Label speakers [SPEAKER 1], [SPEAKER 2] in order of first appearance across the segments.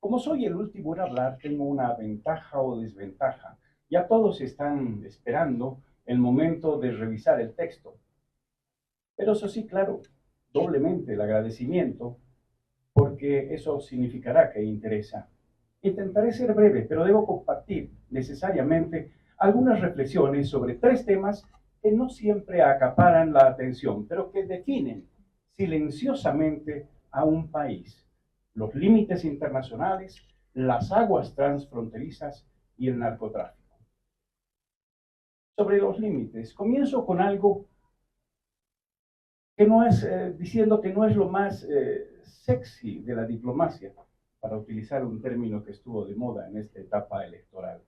[SPEAKER 1] Como soy el último en hablar, tengo una ventaja o desventaja. Ya todos están esperando el momento de revisar el texto. Pero eso sí, claro, doblemente el agradecimiento, porque eso significará que interesa. Intentaré ser breve, pero debo compartir necesariamente algunas reflexiones sobre tres temas que no siempre acaparan la atención, pero que definen silenciosamente a un país: los límites internacionales, las aguas transfronterizas y el narcotráfico. Sobre los límites, comienzo con algo que no es, diciendo que no es lo más sexy de la diplomacia, para utilizar un término que estuvo de moda en esta etapa electoral.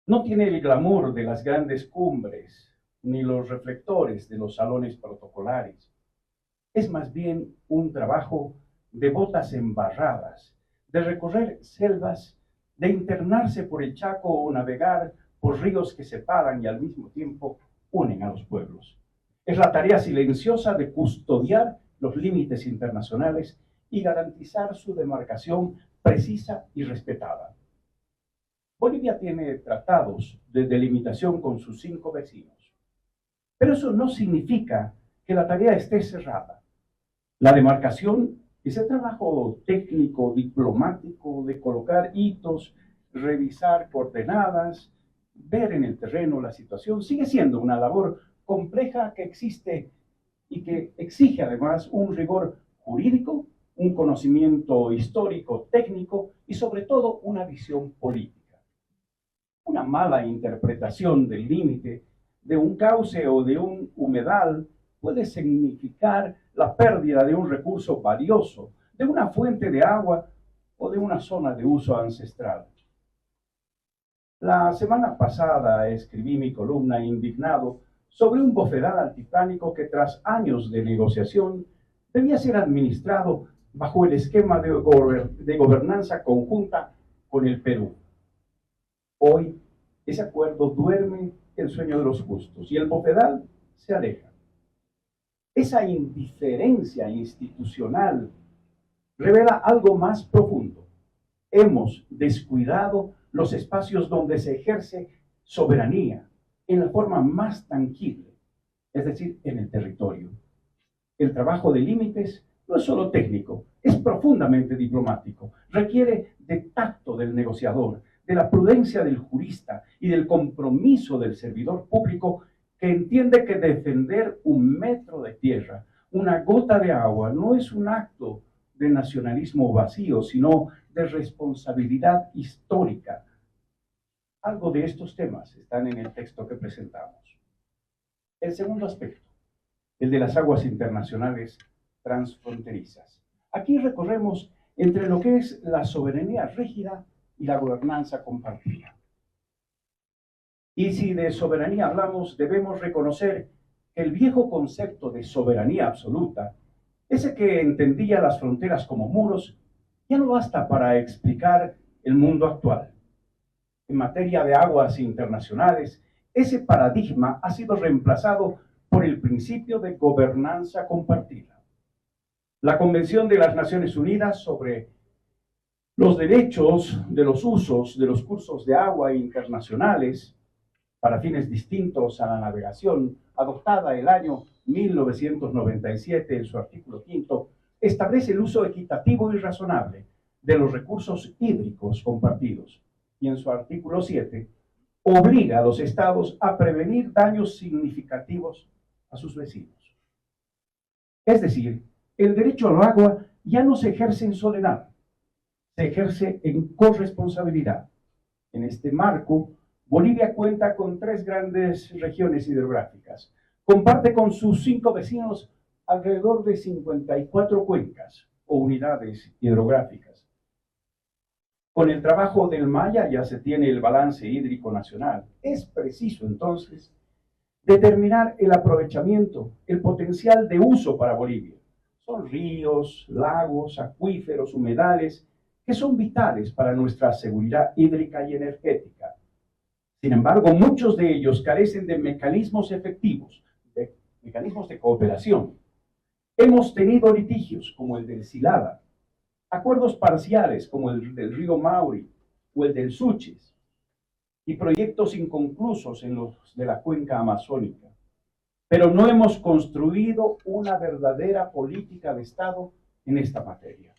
[SPEAKER 1] No tiene el glamour de las grandes cumbres, ni los reflectores de los salones protocolares. Es más bien un trabajo de botas embarradas, de recorrer selvas, de internarse por el Chaco o navegar por ríos que separan y al mismo tiempo unen a los pueblos. Es la tarea silenciosa de custodiar los límites internacionales y garantizar su demarcación precisa y respetada. Bolivia tiene tratados de delimitación con sus 5 vecinos, pero eso no significa que la tarea esté cerrada. La demarcación es el trabajo técnico, diplomático, de colocar hitos, revisar coordenadas, ver en el terreno la situación. Sigue siendo una labor compleja que existe y que exige además un rigor jurídico, un conocimiento histórico, técnico y sobre todo una visión política. Una mala interpretación del límite de un cauce o de un humedal puede significar la pérdida de un recurso valioso, de una fuente de agua o de una zona de uso ancestral. La semana pasada escribí mi columna indignado sobre un bofedal altiplanico que tras años de negociación debía ser administrado bajo el esquema de gobernanza conjunta con el Perú. Hoy ese acuerdo duerme el sueño de los justos y el bofedal se aleja. Esa indiferencia institucional revela algo más profundo. Hemos descuidado los espacios donde se ejerce soberanía en la forma más tangible, es decir, en el territorio. El trabajo de límites no es solo técnico, es profundamente diplomático. Requiere de tacto del negociador, de la prudencia del jurista y del compromiso del servidor público, que entiende que defender un metro de tierra, una gota de agua, no es un acto de nacionalismo vacío, sino de responsabilidad histórica. Algo de estos temas están en el texto que presentamos. El segundo aspecto, el de las aguas internacionales transfronterizas. Aquí recorremos entre lo que es la soberanía rígida y la gobernanza compartida. Y si de soberanía hablamos, debemos reconocer que el viejo concepto de soberanía absoluta, ese que entendía las fronteras como muros, ya no basta para explicar el mundo actual. En materia de aguas internacionales, ese paradigma ha sido reemplazado por el principio de gobernanza compartida. La Convención de las Naciones Unidas sobre los derechos de los usos de los cursos de agua internacionales para fines distintos a la navegación, adoptada el año 1997 en su artículo 5, establece el uso equitativo y razonable de los recursos hídricos compartidos, y en su artículo 7 obliga a los estados a prevenir daños significativos a sus vecinos. Es decir, el derecho al agua ya no se ejerce en soledad, se ejerce en corresponsabilidad. En este marco, Bolivia cuenta con 3 grandes regiones hidrográficas. Comparte con sus 5 vecinos alrededor de 54 cuencas o unidades hidrográficas. Con el trabajo del Maya ya se tiene el balance hídrico nacional. Es preciso entonces determinar el aprovechamiento, el potencial de uso para Bolivia. Son ríos, lagos, acuíferos, humedales, que son vitales para nuestra seguridad hídrica y energética. Sin embargo, muchos de ellos carecen de mecanismos efectivos, de mecanismos de cooperación. Hemos tenido litigios como el del Silada, acuerdos parciales como el del río Mauri o el del Suchis, y proyectos inconclusos en los de la cuenca amazónica. Pero no hemos construido una verdadera política de Estado en esta materia.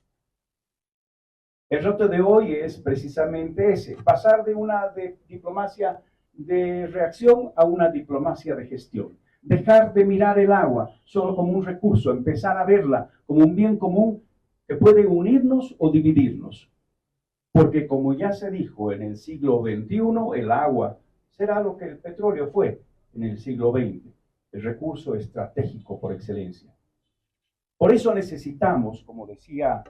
[SPEAKER 1] El reto de hoy es precisamente ese, pasar de una diplomacia de reacción a una diplomacia de gestión. Dejar de mirar el agua solo como un recurso, empezar a verla como un bien común que puede unirnos o dividirnos. Porque como ya se dijo en el siglo XXI, el agua será lo que el petróleo fue en el siglo XX, el recurso estratégico por excelencia. Por eso necesitamos, como decía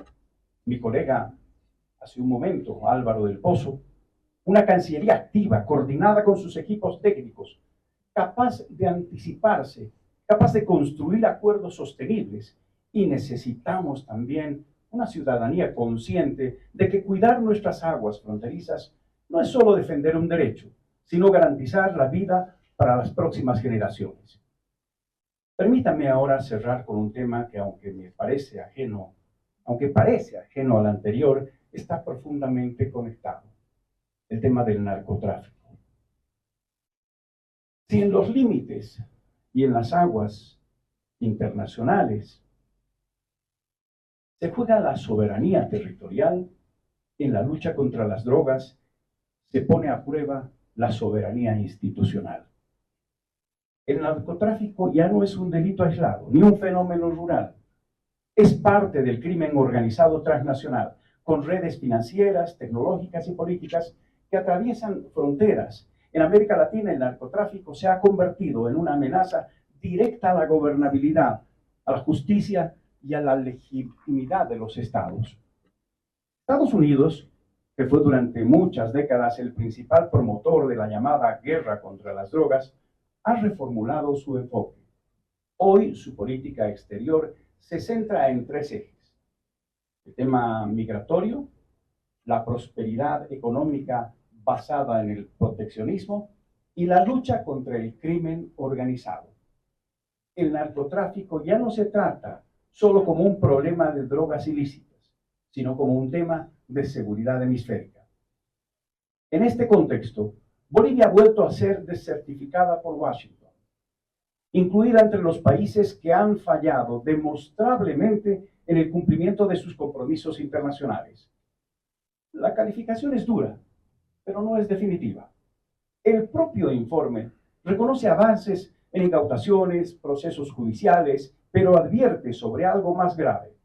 [SPEAKER 1] mi colega hace un momento, Álvaro del Pozo, una Cancillería activa, coordinada con sus equipos técnicos, capaz de anticiparse, capaz de construir acuerdos sostenibles. Y necesitamos también una ciudadanía consciente de que cuidar nuestras aguas fronterizas no es solo defender un derecho, sino garantizar la vida para las próximas generaciones. Permítanme ahora cerrar con un tema que, aunque parece ajeno al anterior, está profundamente conectado: el tema del narcotráfico. Si en los límites y en las aguas internacionales se juega la soberanía territorial, en la lucha contra las drogas se pone a prueba la soberanía institucional. El narcotráfico ya no es un delito aislado, ni un fenómeno rural. Es parte del crimen organizado transnacional, con redes financieras, tecnológicas y políticas que atraviesan fronteras. En América Latina, el narcotráfico se ha convertido en una amenaza directa a la gobernabilidad, a la justicia y a la legitimidad de los estados. Estados Unidos, que fue durante muchas décadas el principal promotor de la llamada guerra contra las drogas, ha reformulado su enfoque. Hoy su política exterior se centra en tres ejes: el tema migratorio, la prosperidad económica basada en el proteccionismo y la lucha contra el crimen organizado. El narcotráfico ya no se trata solo como un problema de drogas ilícitas, sino como un tema de seguridad hemisférica. En este contexto, Bolivia ha vuelto a ser desertificada por Washington, incluida entre los países que han fallado demostrablemente en el cumplimiento de sus compromisos internacionales. La calificación es dura, pero no es definitiva. El propio informe reconoce avances en incautaciones, procesos judiciales, pero advierte sobre algo más grave: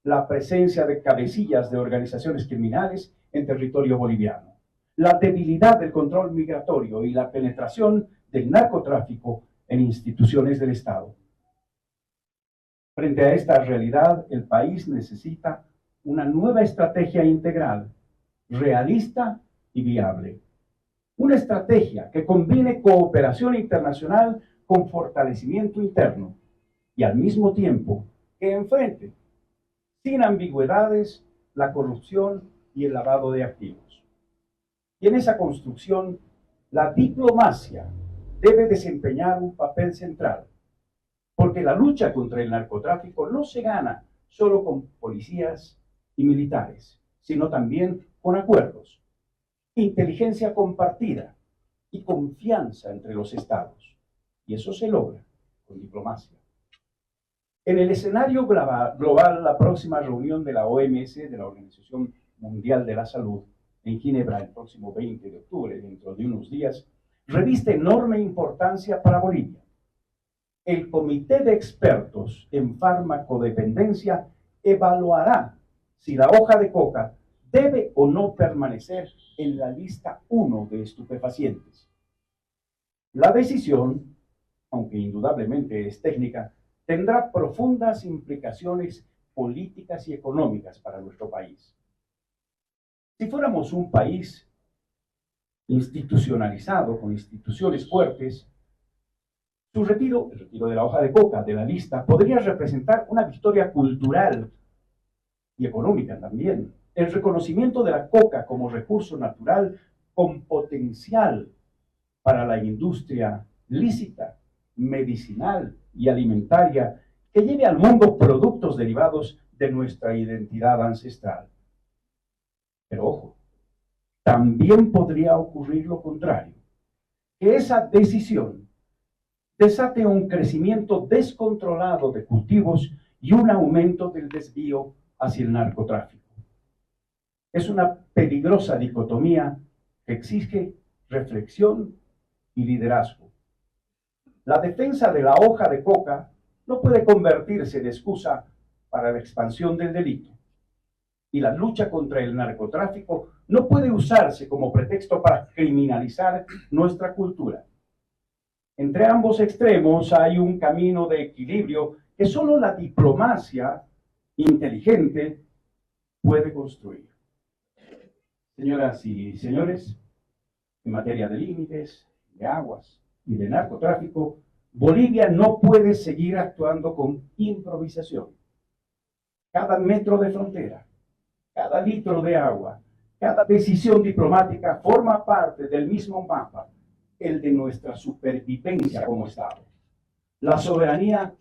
[SPEAKER 1] la presencia de cabecillas de organizaciones criminales en territorio boliviano, la debilidad del control migratorio y la penetración del narcotráfico en instituciones del Estado. Frente a esta realidad, el país necesita una nueva estrategia integral, realista y viable. Una estrategia que combine cooperación internacional con fortalecimiento interno y al mismo tiempo que enfrente, sin ambigüedades, la corrupción y el lavado de activos. Y en esa construcción, la diplomacia debe desempeñar un papel central, porque la lucha contra el narcotráfico no se gana solo con policías y militares, sino también con acuerdos, inteligencia compartida y confianza entre los estados. Y eso se logra con diplomacia. En el escenario global, la próxima reunión de la OMS, de la Organización Mundial de la Salud, en Ginebra el próximo 20 de octubre, dentro de unos días, reviste enorme importancia para Bolivia. El Comité de Expertos en Farmacodependencia evaluará si la hoja de coca debe o no permanecer en la lista 1 de estupefacientes. La decisión, aunque indudablemente es técnica, tendrá profundas implicaciones políticas y económicas para nuestro país. Si fuéramos un país institucionalizado, con instituciones fuertes, el retiro de la hoja de coca de la lista podría representar una victoria cultural y económica también. El reconocimiento de la coca como recurso natural con potencial para la industria lícita, medicinal y alimentaria que lleve al mundo productos derivados de nuestra identidad ancestral. Pero ojo, también podría ocurrir lo contrario, que esa decisión desate un crecimiento descontrolado de cultivos y un aumento del desvío hacia el narcotráfico. Es una peligrosa dicotomía que exige reflexión y liderazgo. La defensa de la hoja de coca no puede convertirse en excusa para la expansión del delito. Y la lucha contra el narcotráfico no puede usarse como pretexto para criminalizar nuestra cultura. Entre ambos extremos hay un camino de equilibrio que solo la diplomacia inteligente puede construir. Señoras y señores, en materia de límites, de aguas y de narcotráfico, Bolivia no puede seguir actuando con improvisación. Cada metro de frontera, cada litro de agua, cada decisión diplomática forma parte del mismo mapa, el de nuestra supervivencia como Estado. La soberanía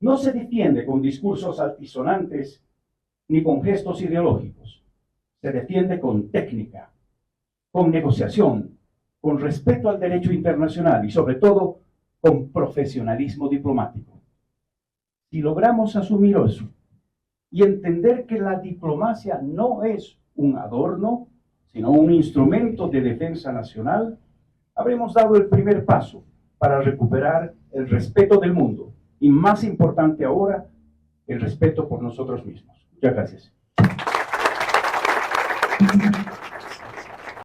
[SPEAKER 1] no se defiende con discursos altisonantes ni con gestos ideológicos. Se defiende con técnica, con negociación, con respeto al derecho internacional y sobre todo con profesionalismo diplomático. Si logramos asumir eso y entender que la diplomacia no es un adorno, sino un instrumento de defensa nacional, habremos dado el primer paso para recuperar el respeto del mundo y, más importante ahora, el respeto por nosotros mismos. Muchas gracias.